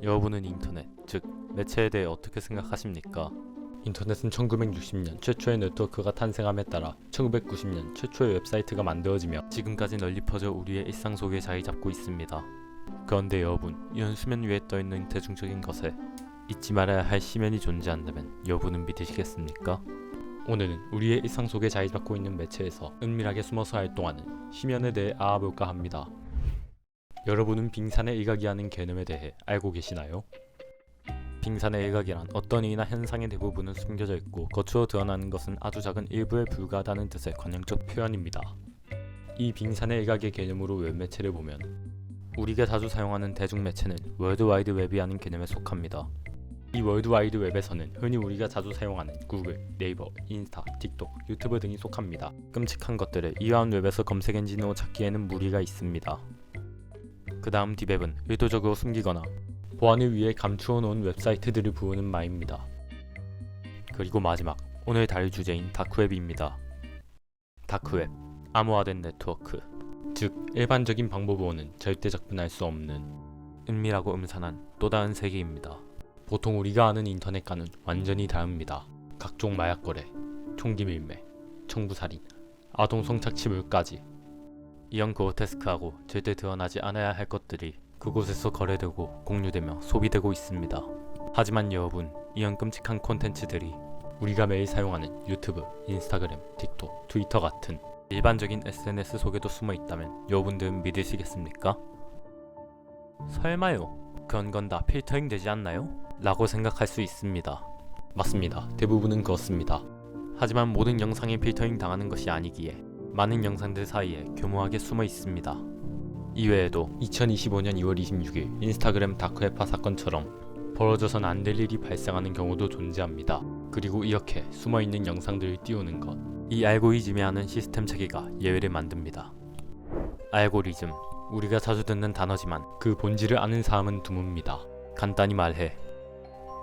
여러분은 인터넷, 즉 매체에 대해 어떻게 생각하십니까? 인터넷은 1960년 최초의 네트워크가 탄생함에 따라 1990년 최초의 웹사이트가 만들어지며 지금까지 널리 퍼져 우리의 일상 속에 자리 잡고 있습니다. 그런데 여러분, 이런 수면 위에 떠있는 대중적인 것에 잊지 말아야 할 심연이 존재한다면 여러분은 믿으시겠습니까? 오늘은 우리의 일상 속에 자리 잡고 있는 매체에서 은밀하게 숨어서 활동하는 심연에 대해 알아볼까 합니다. 여러분은 빙산의 일각이라는 개념에 대해 알고 계시나요? 빙산의 일각이란 어떤 일이나 현상의 대부분은 숨겨져 있고 겉으로 드러나는 것은 아주 작은 일부에 불과하다는 뜻의 관용적 표현입니다. 이 빙산의 일각의 개념으로 웹매체를 보면 우리가 자주 사용하는 대중매체는 월드와이드 웹이라는 개념에 속합니다. 이 월드와이드 웹에서는 흔히 우리가 자주 사용하는 구글, 네이버, 인스타, 틱톡, 유튜브 등이 속합니다. 끔찍한 것들을 이러한 웹에서 검색 엔진으로 찾기에는 무리가 있습니다. 그 다음 딥웹은 의도적으로 숨기거나 보안을 위해 감추어 놓은 웹사이트들을 부르는 말입니다. 그리고 마지막, 오늘 다룰 주제인 다크웹입니다. 다크웹, 암호화된 네트워크, 즉 일반적인 방법으로는 절대 접근할 수 없는 은밀하고 음산한 또 다른 세계입니다. 보통 우리가 아는 인터넷과는 완전히 다릅니다. 각종 마약 거래, 총기 밀매, 청부살인, 아동 성착취물까지 이런 그로테스크하고 절대 드러나지 않아야 할 것들이 그곳에서 거래되고 공유되며 소비되고 있습니다. 하지만 여러분, 이런 끔찍한 콘텐츠들이 우리가 매일 사용하는 유튜브, 인스타그램, 틱톡, 트위터 같은 일반적인 SNS 속에도 숨어 있다면 여러분들은 믿으시겠습니까? 설마요? 그런 건 다 필터링 되지 않나요? 라고 생각할 수 있습니다. 맞습니다. 대부분은 그렇습니다. 하지만 모든 영상이 필터링 당하는 것이 아니기에 많은 영상들 사이에 교묘하게 숨어 있습니다. 이외에도 2025년 2월 26일 인스타그램 다크웹화 사건처럼 벌어져선 안 될 일이 발생하는 경우도 존재합니다. 그리고 이렇게 숨어있는 영상들을 띄우는 것, 이 알고리즘이 하는 시스템 체계가 예외를 만듭니다. 알고리즘, 우리가 자주 듣는 단어지만 그 본질을 아는 사람은 드뭅니다. 간단히 말해,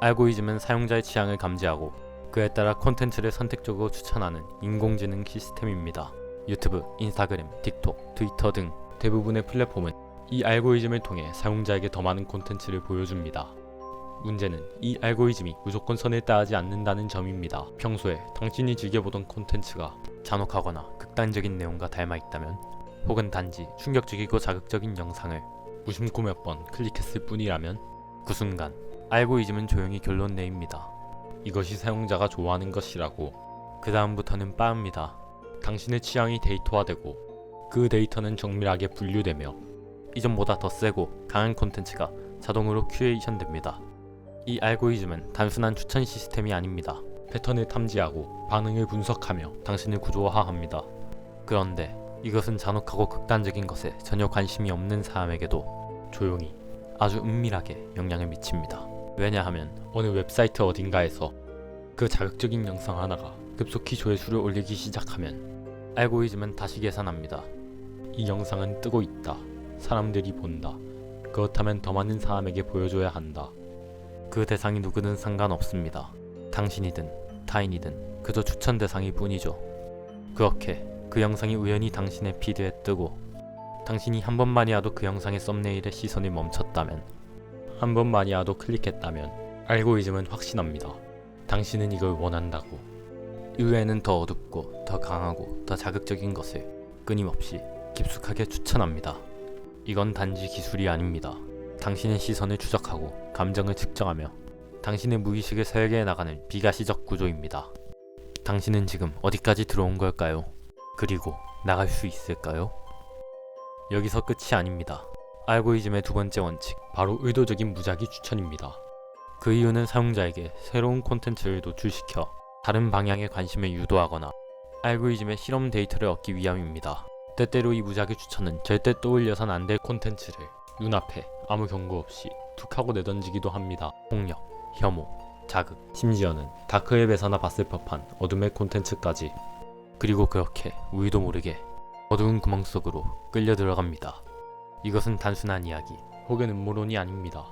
알고리즘은 사용자의 취향을 감지하고 그에 따라 콘텐츠를 선택적으로 추천하는 인공지능 시스템입니다. 유튜브, 인스타그램, 틱톡, 트위터 등 대부분의 플랫폼은 이 알고리즘을 통해 사용자에게 더 많은 콘텐츠를 보여줍니다. 문제는 이 알고리즘이 무조건 선을 따르지 않는다는 점입니다. 평소에 당신이 즐겨보던 콘텐츠가 잔혹하거나 극단적인 내용과 닮아있다면, 혹은 단지 충격적이고 자극적인 영상을 무심코 몇 번 클릭했을 뿐이라면 그 순간 알고리즘은 조용히 결론 내립니다. 이것이 사용자가 좋아하는 것이라고. 그 다음부터는 빠릅니다. 당신의 취향이 데이터화되고 그 데이터는 정밀하게 분류되며 이전보다 더 세고 강한 콘텐츠가 자동으로 큐레이션 됩니다. 이 알고리즘은 단순한 추천 시스템이 아닙니다. 패턴을 탐지하고 반응을 분석하며 당신을 구조화합니다. 그런데 이것은 잔혹하고 극단적인 것에 전혀 관심이 없는 사람에게도 조용히, 아주 은밀하게 영향을 미칩니다. 왜냐하면 어느 웹사이트 어딘가에서 그 자극적인 영상 하나가 급속히 조회수를 올리기 시작하면 알고리즘은 다시 계산합니다. 이 영상은 뜨고 있다. 사람들이 본다. 그렇다면 더 많은 사람에게 보여줘야 한다. 그 대상이 누구든 상관없습니다. 당신이든 타인이든 그저 추천 대상일 뿐이죠. 그렇게 그 영상이 우연히 당신의 피드에 뜨고 당신이 한 번만이라도 그 영상의 썸네일에 시선이 멈췄다면, 한 번만이라도 클릭했다면 알고리즘은 확신합니다. 당신은 이걸 원한다고. 이후에는 더 어둡고 더 강하고 더 자극적인 것을 끊임없이 깊숙하게 추천합니다. 이건 단지 기술이 아닙니다. 당신의 시선을 추적하고 감정을 측정하며 당신의 무의식을 설계해 나가는 비가시적 구조입니다. 당신은 지금 어디까지 들어온 걸까요? 그리고 나갈 수 있을까요? 여기서 끝이 아닙니다. 알고리즘의 두 번째 원칙, 바로 의도적인 무작위 추천입니다. 그 이유는 사용자에게 새로운 콘텐츠를 노출시켜 다른 방향의 관심을 유도하거나 알고리즘의 실험 데이터를 얻기 위함입니다. 때때로 이 무작위 추천은 절대 떠올려선 안 될 콘텐츠를 눈앞에 아무 경고 없이 툭 하고 내던지기도 합니다. 폭력, 혐오, 자극, 심지어는 다크웹에서나 봤을 법한 어둠의 콘텐츠까지. 그리고 그렇게 우리도 모르게 어두운 구멍 속으로 끌려 들어갑니다. 이것은 단순한 이야기 혹은 음모론이 아닙니다.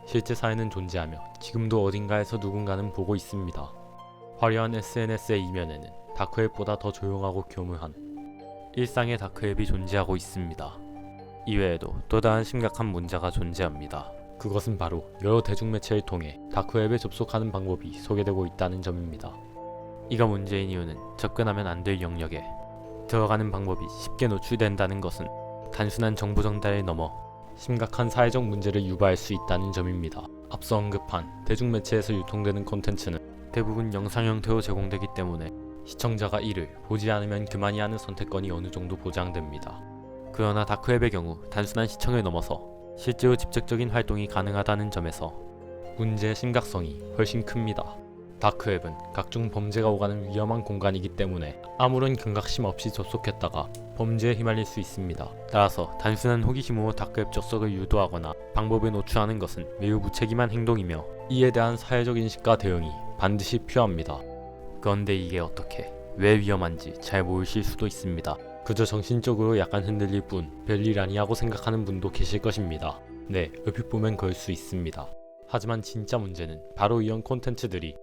실제 사회는 존재하며 지금도 어딘가에서 누군가는 보고 있습니다. 화려한 SNS의 이면에는 다크웹보다 더 조용하고 교묘한 일상의 다크웹이 존재하고 있습니다. 이외에도 또 다른 심각한 문제가 존재합니다. 그것은 바로 여러 대중매체를 통해 다크웹에 접속하는 방법이 소개되고 있다는 점입니다. 이가 문제인 이유는 접근하면 안 될 영역에 들어가는 방법이 쉽게 노출된다는 것은 단순한 정보 전달을 넘어 심각한 사회적 문제를 유발할 수 있다는 점입니다. 앞서 언급한 대중매체에서 유통되는 콘텐츠는 대부분 영상 형태로 제공되기 때문에 시청자가 이를 보지 않으면 그만이 하는 선택권이 어느 정도 보장됩니다. 그러나 다크웹의 경우 단순한 시청을 넘어서 실제로 직접적인 활동이 가능하다는 점에서 문제의 심각성이 훨씬 큽니다. 다크웹은 각종 범죄가 오가는 위험한 공간이기 때문에 아무런 경각심 없이 접속했다가 범죄에 휘말릴 수 있습니다. 따라서 단순한 호기심으로 다크웹 접속을 유도하거나 방법을 노출하는 것은 매우 무책임한 행동이며 이에 대한 사회적 인식과 대응이 반드시 필요합니다. 그런데 이게 어떻게, 왜 위험한지 잘 모르실 수도 있습니다. 그저 정신적으로 약간 흔들릴 뿐 별일 아니하고 생각하는 분도 계실 것입니다. 네, 얼핏 보면 그럴 수 있습니다. 하지만 진짜 문제는 바로 이런 콘텐츠들이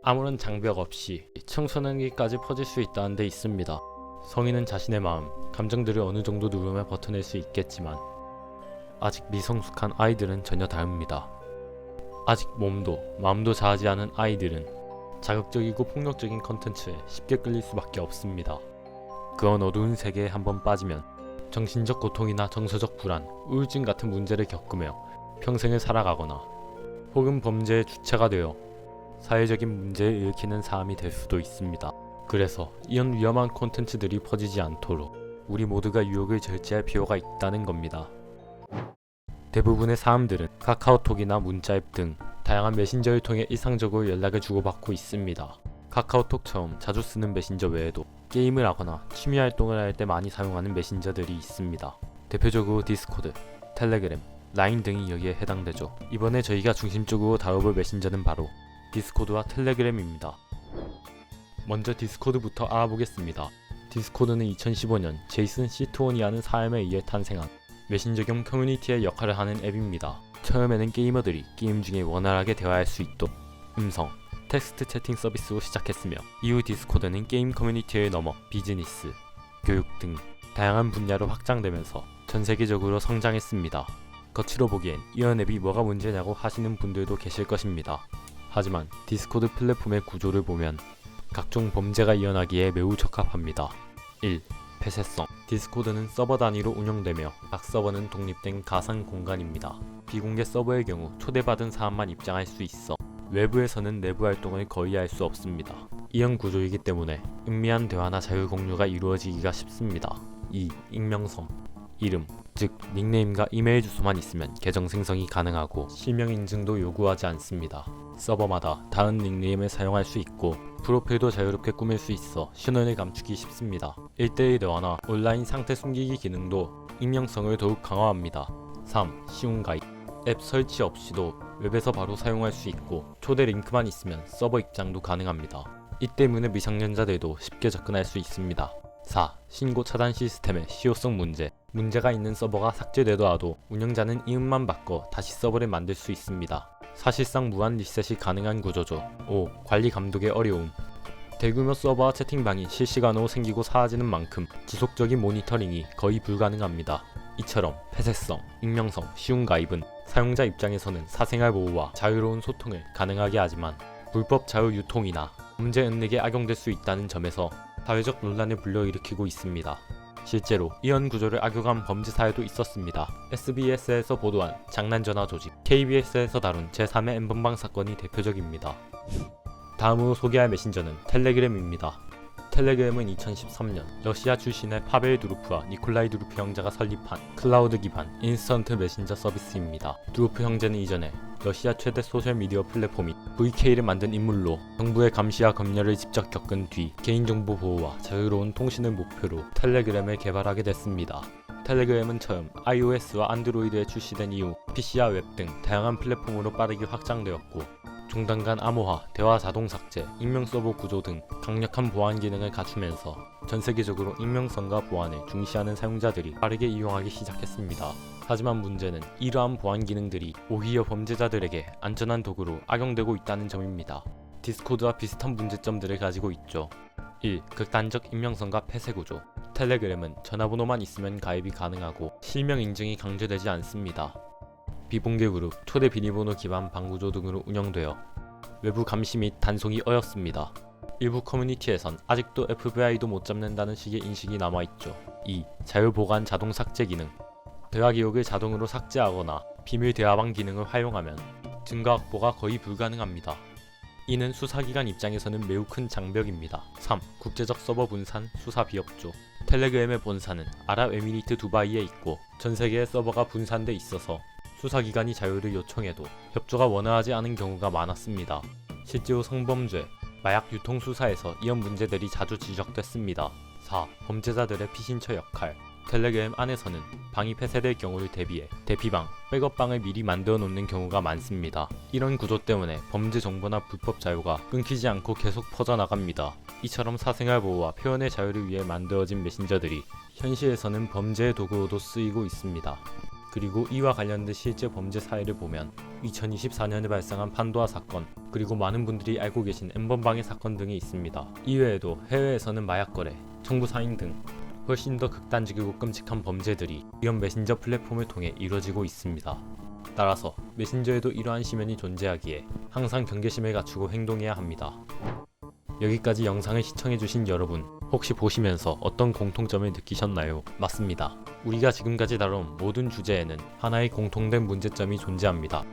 아무런 장벽 없이 청소년기까지 퍼질 수 있다는 데 있습니다. 성인은 자신의 마음, 감정들을 어느 정도 누르며 버텨낼 수 있겠지만 아직 미성숙한 아이들은 전혀 다릅니다. 아직 몸도 마음도 자라지 않은 아이들은 자극적이고 폭력적인 콘텐츠에 쉽게 끌릴 수밖에 없습니다. 그런 어두운 세계에 한번 빠지면 정신적 고통이나 정서적 불안, 우울증 같은 문제를 겪으며 평생을 살아가거나 혹은 범죄의 주체가 되어 사회적인 문제를 일으키는 사람이 될 수도 있습니다. 그래서 이런 위험한 콘텐츠들이 퍼지지 않도록 우리 모두가 유혹을 절제할 필요가 있다는 겁니다. 대부분의 사람들은 카카오톡이나 문자앱 등 다양한 메신저를 통해 일상적으로 연락을 주고받고 있습니다. 카카오톡처럼 자주 쓰는 메신저 외에도 게임을 하거나 취미활동을 할 때 많이 사용하는 메신저들이 있습니다. 대표적으로 디스코드, 텔레그램, 라인 등이 여기에 해당되죠. 이번에 저희가 중심적으로 다뤄볼 메신저는 바로 디스코드와 텔레그램입니다. 먼저 디스코드부터 알아보겠습니다. 디스코드는 2015년 제이슨 시트원이라는 사람에 의해 탄생한 메신저 겸 커뮤니티의 역할을 하는 앱입니다. 처음에는 게이머들이 게임 중에 원활하게 대화할 수 있도록 음성, 텍스트 채팅 서비스로 시작했으며 이후 디스코드는 게임 커뮤니티를 넘어 비즈니스, 교육 등 다양한 분야로 확장되면서 전 세계적으로 성장했습니다. 겉으로 보기엔 이런 앱이 뭐가 문제냐고 하시는 분들도 계실 것입니다. 하지만 디스코드 플랫폼의 구조를 보면 각종 범죄가 일어나기에 매우 적합합니다. 1. 폐쇄성. 디스코드는 서버 단위로 운영되며 각 서버는 독립된 가상 공간입니다. 비공개 서버의 경우 초대받은 사람만 입장할 수 있어 외부에서는 내부 활동을 거의 할 수 없습니다. 이런 구조이기 때문에 은밀한 대화나 자유 공유가 이루어지기가 쉽습니다. 2. 익명성. 이름, 즉 닉네임과 이메일 주소만 있으면 계정 생성이 가능하고 실명 인증도 요구하지 않습니다. 서버마다 다른 닉네임을 사용할 수 있고 프로필도 자유롭게 꾸밀 수 있어 신원을 감추기 쉽습니다. 1:1 대화나 온라인 상태 숨기기 기능도 익명성을 더욱 강화합니다. 3. 쉬운 가입. 앱 설치 없이도 웹에서 바로 사용할 수 있고 초대 링크만 있으면 서버 입장도 가능합니다. 이 때문에 미성년자들도 쉽게 접근할 수 있습니다. 4. 신고 차단 시스템의 실효성 문제. 문제가 있는 서버가 삭제되더라도 운영자는 이름만 바꿔 다시 서버를 만들 수 있습니다. 사실상 무한 리셋이 가능한 구조죠. 5. 관리 감독의 어려움. 대규모 서버와 채팅방이 실시간으로 생기고 사라지는 만큼 지속적인 모니터링이 거의 불가능합니다. 이처럼 폐쇄성, 익명성, 쉬운 가입은 사용자 입장에서는 사생활 보호와 자유로운 소통을 가능하게 하지만 불법 자유 유통이나 범죄 은닉에 악용될 수 있다는 점에서 사회적 논란을 불러일으키고 있습니다. 실제로 이런 구조를 악용한 범죄 사례도 있었습니다. SBS에서 보도한 장난전화 조직, KBS에서 다룬 제3의 N번방 사건이 대표적입니다. 다음으로 소개할 메신저는 텔레그램입니다. 텔레그램은 2013년 러시아 출신의 파벨 두루프와 니콜라이 두루프 형제가 설립한 클라우드 기반 인스턴트 메신저 서비스입니다. 두루프 형제는 이전에 러시아 최대 소셜미디어 플랫폼인 VK를 만든 인물로 정부의 감시와 검열을 직접 겪은 뒤 개인정보 보호와 자유로운 통신을 목표로 텔레그램을 개발하게 됐습니다. 텔레그램은 처음 iOS와 안드로이드에 출시된 이후 PC와 웹 등 다양한 플랫폼으로 빠르게 확장되었고 종단간 암호화, 대화 자동 삭제, 익명 서버 구조 등 강력한 보안 기능을 갖추면서 전 세계적으로 익명성과 보안을 중시하는 사용자들이 빠르게 이용하기 시작했습니다. 하지만 문제는 이러한 보안 기능들이 오히려 범죄자들에게 안전한 도구로 악용되고 있다는 점입니다. 디스코드와 비슷한 문제점들을 가지고 있죠. 1. 극단적 익명성과 폐쇄 구조. 텔레그램은 전화번호만 있으면 가입이 가능하고 실명 인증이 강제되지 않습니다. 비공개 그룹, 초대 비밀번호 기반 방구조 등으로 운영되어 외부 감시 및 단속이 어렵습니다. 일부 커뮤니티에선 아직도 FBI도 못 잡는다는 식의 인식이 남아있죠. 2. 자율보관 자동 삭제 기능. 대화 기록을 자동으로 삭제하거나 비밀 대화방 기능을 활용하면 증거 확보가 거의 불가능합니다. 이는 수사기관 입장에서는 매우 큰 장벽입니다. 3. 국제적 서버 분산, 수사 비협조. 텔레그램의 본사는 아랍에미리트 두바이에 있고 전 세계의 서버가 분산돼 있어서 수사기관이 자유를 요청해도 협조가 원활하지 않은 경우가 많았습니다. 실제로 성범죄, 마약 유통 수사에서 이런 문제들이 자주 지적됐습니다. 4. 범죄자들의 피신처 역할. 텔레그램 안에서는 방이 폐쇄될 경우를 대비해 대피방, 백업방을 미리 만들어 놓는 경우가 많습니다. 이런 구조 때문에 범죄 정보나 불법 자유가 끊기지 않고 계속 퍼져나갑니다. 이처럼 사생활 보호와 표현의 자유를 위해 만들어진 메신저들이 현실에서는 범죄의 도구로도 쓰이고 있습니다. 그리고 이와 관련된 실제 범죄 사례를 보면 2024년에 발생한 판도아 사건, 그리고 많은 분들이 알고 계신 엠번방해 사건 등이 있습니다. 이외에도 해외에서는 마약 거래, 청부 사인 등 훨씬 더 극단적이고 끔찍한 범죄들이 이런 메신저 플랫폼을 통해 이루어지고 있습니다. 따라서 메신저에도 이러한 심연이 존재하기에 항상 경계심을 갖추고 행동해야 합니다. 여기까지 영상을 시청해주신 여러분, 혹시 보시면서 어떤 공통점을 느끼셨나요? 맞습니다. 우리가 지금까지 다룬 모든 주제에는 하나의 공통된 문제점이 존재합니다.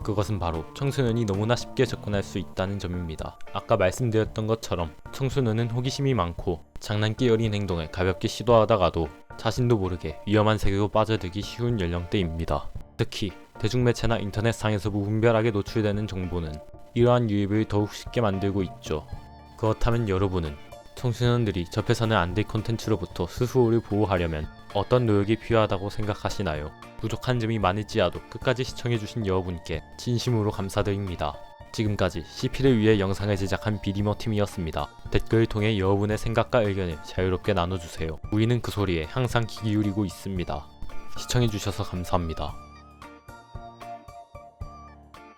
그것은 바로 청소년이 너무나 쉽게 접근할 수 있다는 점입니다. 아까 말씀드렸던 것처럼 청소년은 호기심이 많고 장난기 어린 행동을 가볍게 시도하다가도 자신도 모르게 위험한 세계로 빠져들기 쉬운 연령대입니다. 특히 대중매체나 인터넷상에서 무분별하게 노출되는 정보는 이러한 유입을 더욱 쉽게 만들고 있죠. 그렇다면 여러분은 청소년들이 접해서는 안 될 콘텐츠로부터 스스로를 보호하려면 어떤 노력이 필요하다고 생각하시나요? 부족한 점이 많을지라도 끝까지 시청해주신 여러분께 진심으로 감사드립니다. 지금까지 CP를 위해 영상을 제작한 비디머팀이었습니다. 댓글을 통해 여러분의 생각과 의견을 자유롭게 나눠주세요. 우리는 그 소리에 항상 귀 기울이고 있습니다. 시청해주셔서 감사합니다.